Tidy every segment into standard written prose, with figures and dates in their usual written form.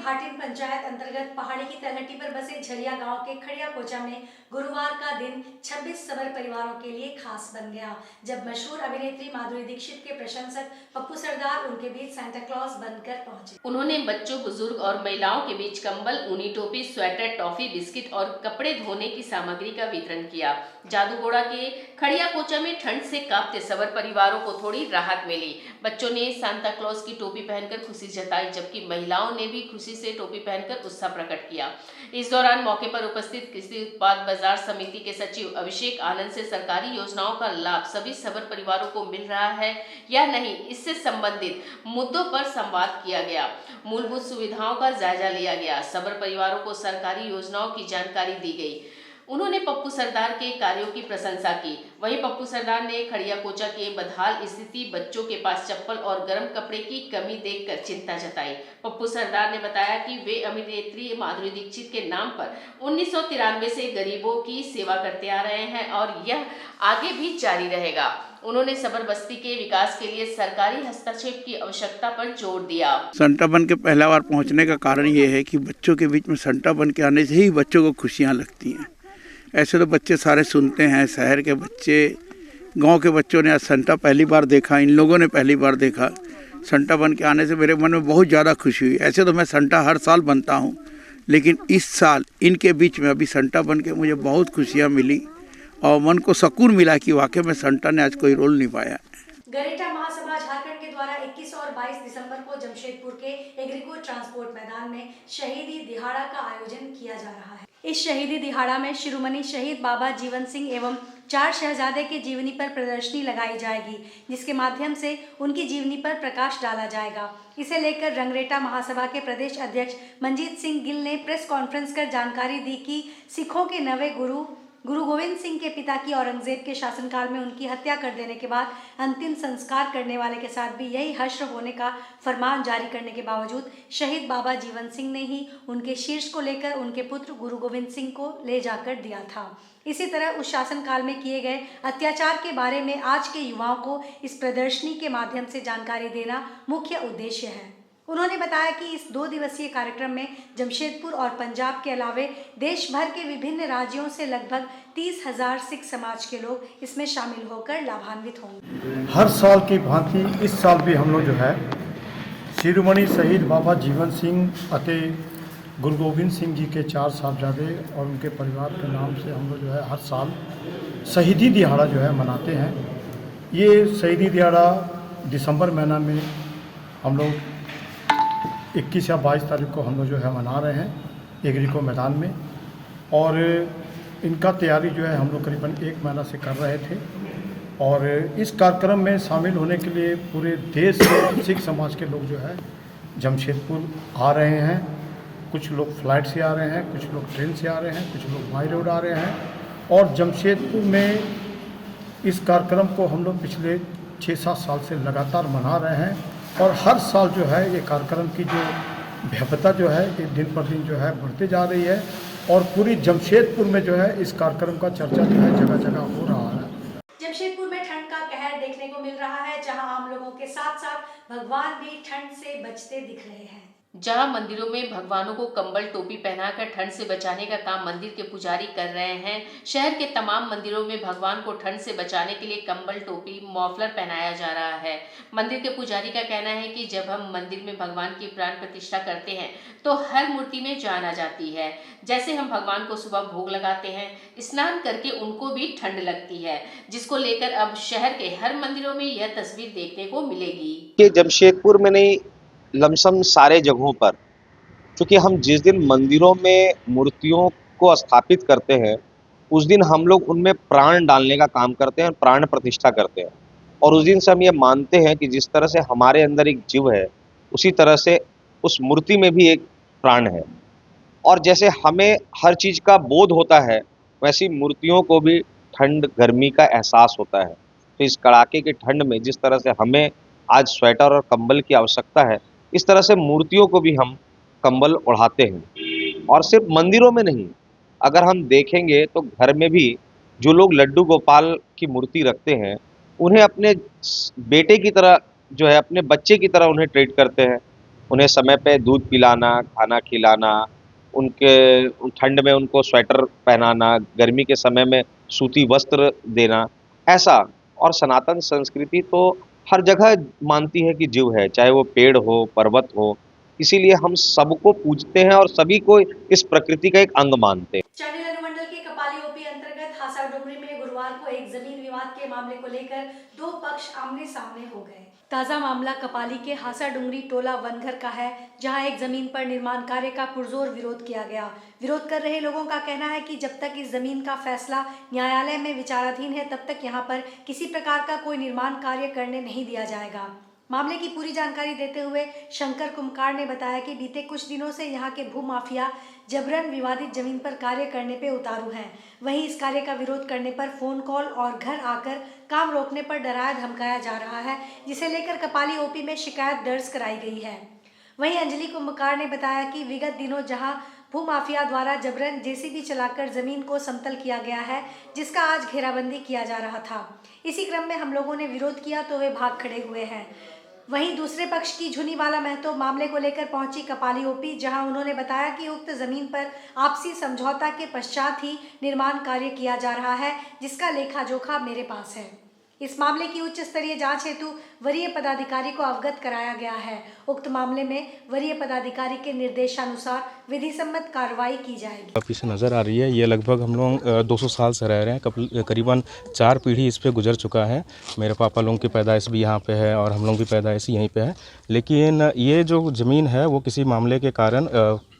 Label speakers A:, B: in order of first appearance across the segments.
A: भाटिन पंचायत अंतर्गत पहाड़ी की तलहटी पर बसे झरिया गांव के खड़िया कोचा में गुरुवार का दिन 26 सबर परिवारों के लिए खास बन गया, जब मशहूर अभिनेत्री माधुरी दीक्षित के प्रशंसक पप्पू सरदार उनके बीच सांता क्लॉज बनकर पहुंचे।
B: उन्होंने बच्चों, बुजुर्ग और महिलाओं के बीच कंबल, ऊनी टोपी, स्वेटर, टॉफी, बिस्किट और कपड़े धोने की सामग्री का वितरण किया। जादूगोड़ा के खड़िया कोचा में ठंड से कांपते सबर परिवारों को थोड़ी राहत मिली। बच्चों ने सांता क्लॉज की टोपी पहनकर खुशी जताई, जबकि महिलाओं ने भी खुशी से टोपी पहनकर उत्साह प्रकट किया। इस दौरान मौके पर उपस्थित कृषि उत्पाद बाजार समिति के सचिव अभिषेक आनंद से सरकारी योजनाओं का लाभ सभी सबर परिवारों को मिल रहा है या नहीं, इससे संबंधित मुद्दों पर संवाद किया गया। मूलभूत सुविधाओं का जायजा लिया गया। सबर परिवारों को सरकारी योजनाओं की जानकारी दी गई। उन्होंने पप्पू सरदार के कार्यों की प्रशंसा की। वहीं पप्पू सरदार ने खड़िया कोचा के बदहाल स्थिति, बच्चों के पास चप्पल और गर्म कपड़े की कमी देखकर चिंता जताई। पप्पू सरदार ने बताया कि वे अभिनेत्री माधुरी दीक्षित के नाम पर 1993 से गरीबों की सेवा करते आ रहे हैं और यह आगे भी जारी रहेगा। उन्होंने सबर बस्ती के विकास के लिए सरकारी हस्तक्षेप की आवश्यकता पर जोर दिया।
C: संता बन के पहला बार पहुंचने का कारण ये है कि बच्चों के बीच में संता बन के आने से ही बच्चों को खुशियां लगती हैं। ऐसे तो बच्चे सारे सुनते हैं, शहर के बच्चे, गांव के बच्चों ने आज संता पहली बार देखा, इन लोगों ने पहली बार देखा। संता बन के आने से मेरे मन में बहुत ज़्यादा खुशी हुई। ऐसे तो मैं संता हर साल बनता हूं, लेकिन इस साल इनके बीच में अभी संता बन के मुझे बहुत खुशियाँ मिली और मन को सुकून मिला कि वाकई में संता ने आज कोई रोल निभाया।
A: गरेटा महासभा झारखंड के द्वारा 21 और 22 दिसंबर को जमशेदपुर के एग्रीको ट्रांसपोर्ट मैदान में शहीदी दिहाड़ा का आयोजन किया जा रहा है। इस शहीदी दिहाड़ा में शिरोमणि शहीद बाबा जीवन सिंह एवं 4 शहजादे की जीवनी पर प्रदर्शनी लगाई जाएगी, जिसके माध्यम से उनकी जीवनी पर प्रकाश डाला जाएगा। इसे लेकर रंगरेटा महासभा के प्रदेश अध्यक्ष मंजीत सिंह गिल ने प्रेस कॉन्फ्रेंस कर जानकारी दी कि सिखों के नवे गुरु गोविंद सिंह के पिता की औरंगजेब के शासनकाल में उनकी हत्या कर देने के बाद अंतिम संस्कार करने वाले के साथ भी यही हश्र होने का फरमान जारी करने के बावजूद शहीद बाबा जीवन सिंह ने ही उनके शीर्ष को लेकर उनके पुत्र गुरु गोविंद सिंह को ले जाकर दिया था। इसी तरह उस शासनकाल में किए गए अत्याचार के बारे में आज के युवाओं को इस प्रदर्शनी के माध्यम से जानकारी देना मुख्य उद्देश्य है। उन्होंने बताया कि इस 2 दिवसीय कार्यक्रम में जमशेदपुर और पंजाब के अलावे देश भर के विभिन्न राज्यों से लगभग 30,000 सिख समाज के लोग इसमें शामिल होकर लाभान्वित होंगे।
D: हर साल की भांति इस साल भी हम लोग जो है शिरोमणि शहीद बाबा जीवन सिंह अते गुरु गोविंद सिंह जी के 4 साहबजादे और उनके परिवार के नाम से हम लोग जो है हर साल शहीदी दिहाड़ा जो है मनाते हैं। ये शहीदी दिहाड़ा दिसंबर महीना में हम लोग 21 या 22 तारीख को हम लोग जो है मना रहे हैं एग्रीको मैदान में, और इनका तैयारी जो है हम लोग करीबन 1 महीना से कर रहे थे। और इस कार्यक्रम में शामिल होने के लिए पूरे देश से सिख समाज के लोग जो है जमशेदपुर आ रहे हैं। कुछ लोग फ्लाइट से आ रहे हैं, कुछ लोग ट्रेन से आ रहे हैं, कुछ लोग बाई रोड आ रहे हैं। और जमशेदपुर में इस कार्यक्रम को हम लोग पिछले 6-7 साल से लगातार मना रहे हैं और हर साल जो है ये कार्यक्रम की जो भव्यता जो है ये दिन पर दिन जो है बढ़ते जा रही है और पूरी जमशेदपुर में जो है इस कार्यक्रम का चर्चा जो है जगह जगह हो रहा है।
A: जमशेदपुर में ठंड का कहर देखने को मिल रहा है, जहां आम लोगों के साथ साथ भगवान भी ठंड से बचते दिख रहे हैं।
B: जहां मंदिरों में भगवानों को कंबल टोपी पहनाकर ठंड से बचाने का काम मंदिर के पुजारी कर रहे हैं। शहर के तमाम मंदिरों में भगवान को ठंड से बचाने के लिए कंबल, टोपी, मफलर पहनाया जा रहा है। मंदिर के पुजारी का कहना है कि जब हम मंदिर में भगवान की प्राण प्रतिष्ठा करते हैं तो हर मूर्ति में जान आ जाती है। जैसे हम भगवान को सुबह भोग लगाते हैं, स्नान करके उनको भी ठंड लगती है, जिसको लेकर अब शहर के हर मंदिरों में यह तस्वीर देखने को मिलेगी।
E: जमशेदपुर में नहीं, लमसम सारे जगहों पर, क्योंकि हम जिस दिन मंदिरों में मूर्तियों को स्थापित करते हैं उस दिन हम लोग उनमें प्राण डालने का काम करते हैं, प्राण प्रतिष्ठा करते हैं। और उस दिन से हम ये मानते हैं कि जिस तरह से हमारे अंदर एक जीव है, उसी तरह से उस मूर्ति में भी एक प्राण है। और जैसे हमें हर चीज़ का बोध होता है, वैसी मूर्तियों को भी ठंड गर्मी का एहसास होता है। तो इस कड़ाके की ठंड में जिस तरह से हमें आज स्वेटर और कंबल की आवश्यकता है, इस तरह से मूर्तियों को भी हम कंबल ओढ़ाते हैं। और सिर्फ मंदिरों में नहीं, अगर हम देखेंगे तो घर में भी जो लोग लड्डू गोपाल की मूर्ति रखते हैं, उन्हें अपने बेटे की तरह जो है, अपने बच्चे की तरह उन्हें ट्रीट करते हैं, उन्हें समय पे दूध पिलाना, खाना खिलाना, उनके ठंड में उनको स्वेटर पहनाना, गर्मी के समय में सूती वस्त्र देना, ऐसा। और सनातन संस्कृति तो हर जगह मानती है कि जीव है, चाहे वो पेड़ हो, पर्वत हो, इसीलिए हम सबको पूजते हैं और सभी को इस प्रकृति का एक अंग मानते हैं।
A: चांडिल अनुमंडल के कपाली ओपी अंतर्गत हासा डुमरी में गुरुवार को एक जमीन विवाद के मामले को लेकर दो पक्ष आमने सामने हो गए। ताजा मामला कपाली के हासा डुंगरी टोला वनघर का है, जहां एक जमीन पर निर्माण कार्य का पुरजोर विरोध किया गया। विरोध कर रहे लोगों का कहना है कि जब तक इस जमीन का फैसला न्यायालय में विचाराधीन है, तब तक यहां पर किसी प्रकार का कोई निर्माण कार्य करने नहीं दिया जाएगा। मामले की पूरी जानकारी देते हुए शंकर कुमकार ने बताया कि बीते कुछ दिनों से यहाँ के भूमाफिया जबरन विवादित जमीन पर कार्य करने पे उतारू हैं। वहीं इस कार्य का विरोध करने पर फोन कॉल और घर आकर काम रोकने पर डराया धमकाया जा रहा है, जिसे लेकर कपाली ओपी में शिकायत दर्ज कराई गई है। वहीं अंजलि कुंभकार ने बताया कि विगत दिनों जहां भूमाफिया द्वारा जबरन जेसीबी चलाकर जमीन को समतल किया गया है, जिसका आज घेराबंदी किया जा रहा था। इसी क्रम में हम लोगों ने विरोध किया तो वे भाग खड़े हुए हैं। वहीं दूसरे पक्ष की झुनीवाला महतो मामले को लेकर पहुंची कपाली ओपी, जहां उन्होंने बताया कि उक्त जमीन पर आपसी समझौता के पश्चात ही निर्माण कार्य किया जा रहा है, जिसका लेखा जोखा मेरे पास है। इस मामले की उच्च स्तरीय जांच हेतु वरीय पदाधिकारी को अवगत कराया गया है। उक्त मामले में वरीय पदाधिकारी के निर्देशानुसार विधि सम्मत कार्रवाई की जाएगी।
F: पीछे नज़र आ रही है, ये लगभग हम लोग 200 साल से रह रहे हैं, करीबन 4 पीढ़ी इस पे गुजर चुका है। मेरे पापा लोगों की पैदाइश भी यहाँ पे है और हम लोग की पैदाइश यहीं पे है। लेकिन ये जो ज़मीन है वो किसी मामले के कारण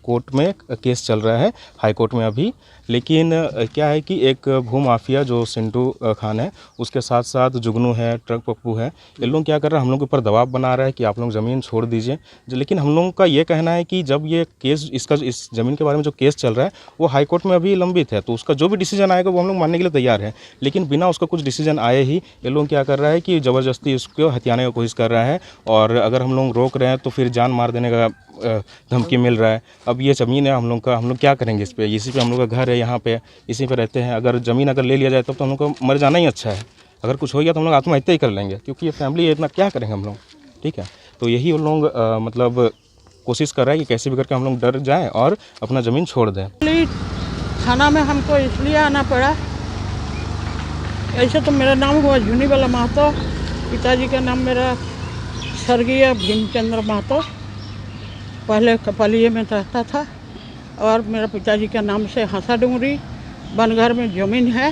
F: कोर्ट में केस चल रहा है, हाई कोर्ट में अभी। लेकिन क्या है कि एक भूमाफिया जो सिंटू खान है, उसके साथ साथ जुगनू है, ट्रक पप्पू है, ये लोग क्या कर रहे हैं, हम लोग के ऊपर दबाव बना रहा है कि आप लोग ज़मीन छोड़ दीजिए। लेकिन हम लोगों का ये कहना है कि जब ये केस इस ज़मीन के बारे में जो केस चल रहा है वो हाई कोर्ट में अभी लंबित है, तो उसका जो भी डिसीजन आएगा वो हम लोग मानने के लिए तैयार हैं। लेकिन बिना उसका कुछ डिसीजन आए ही ये लोग क्या कर रहा है कि ज़बरदस्ती उसको हथियाने की कोशिश कर रहा है, और अगर हम लोग रोक रहे हैं तो फिर जान मार देने का धमकी मिल रहा है। अब ये ज़मीन है हम लोग का, हम लोग क्या करेंगे इस पे? इसी पे हम लोग का घर है, यहाँ पे इसी पे रहते हैं। अगर ज़मीन अगर ले लिया जाए तब तो हम लोग को मर जाना ही अच्छा है। अगर कुछ हो गया तो हम लोग आत्महत्या ही कर लेंगे, क्योंकि ये फैमिली है, इतना क्या करेंगे हम लोग, ठीक है। तो यही उन लोग मतलब कोशिश कर रहा है कि कैसे भी करके हम लोग डर जाएँ और अपना ज़मीन छोड़ दें।
G: थाना में हमको इसलिए आना पड़ा, ऐसे तो मेरा नाम हुआ झुनीवाला महतो, पिताजी का नाम मेरा स्वर्गीय भीमचंद्र महतो, पहले कपालिये में रहता था, और मेरा पिताजी के नाम से हासा डुंगरी बनघर में ज़मीन है,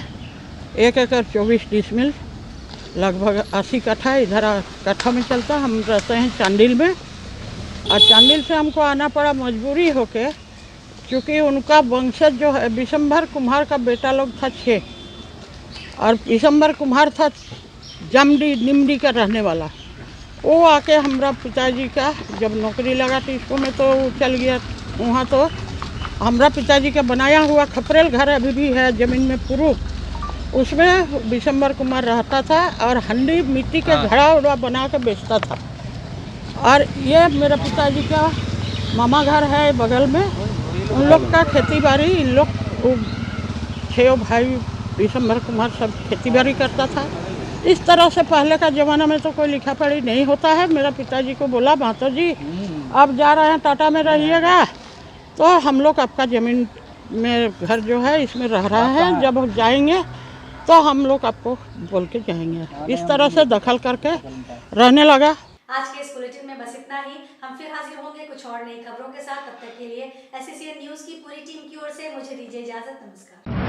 G: 1 एकड़ 24 डिसमिल, लगभग 80 कट्ठा इधर कट्ठा में चलता। हम रहते हैं चांडिल में, और चांडिल से हमको आना पड़ा मजबूरी होके, क्योंकि उनका वंशज जो है विशंभर कुम्हार का बेटा लोग था 6, और विशंभर कुम्हार था जमडी निमडी का रहने वाला। वो आके हमारा पिताजी का जब नौकरी लगा तो इसको में तो चल गया वहाँ, तो हमारा पिताजी का बनाया हुआ खपरेल घर अभी भी है ज़मीन में पूर्व, उसमें विशंभर कुमार रहता था और हंडी मिट्टी के घड़ा उड़ा बना के बेचता था। और ये मेरे पिताजी का मामा घर है बगल में, उन लोग का खेती बाड़ी, इन लोग 6 भाई विशंभर कुमार सब खेती बाड़ी करता था। इस तरह से पहले का ज़माना में तो कोई लिखा पढ़ी नहीं होता है। मेरा पिताजी को बोला, महतो जी अब जा रहे हैं टाटा में रहिएगा, तो हम लोग आपका ज़मीन में घर जो है इसमें रह रहा है, जब हम जाएंगे तो हम लोग आपको बोल के जाएंगे। इस तरह से दखल करके रहने लगा।
A: आज के इस बुलेटिन में बस इतना ही। हम फिर हाजिर होंगे कुछ और नई खबरों के साथ। तब तक के लिए एससीएन न्यूज़ की पूरी टीम की ओर से मुझे दीजिए इजाज़त। नमस्कार।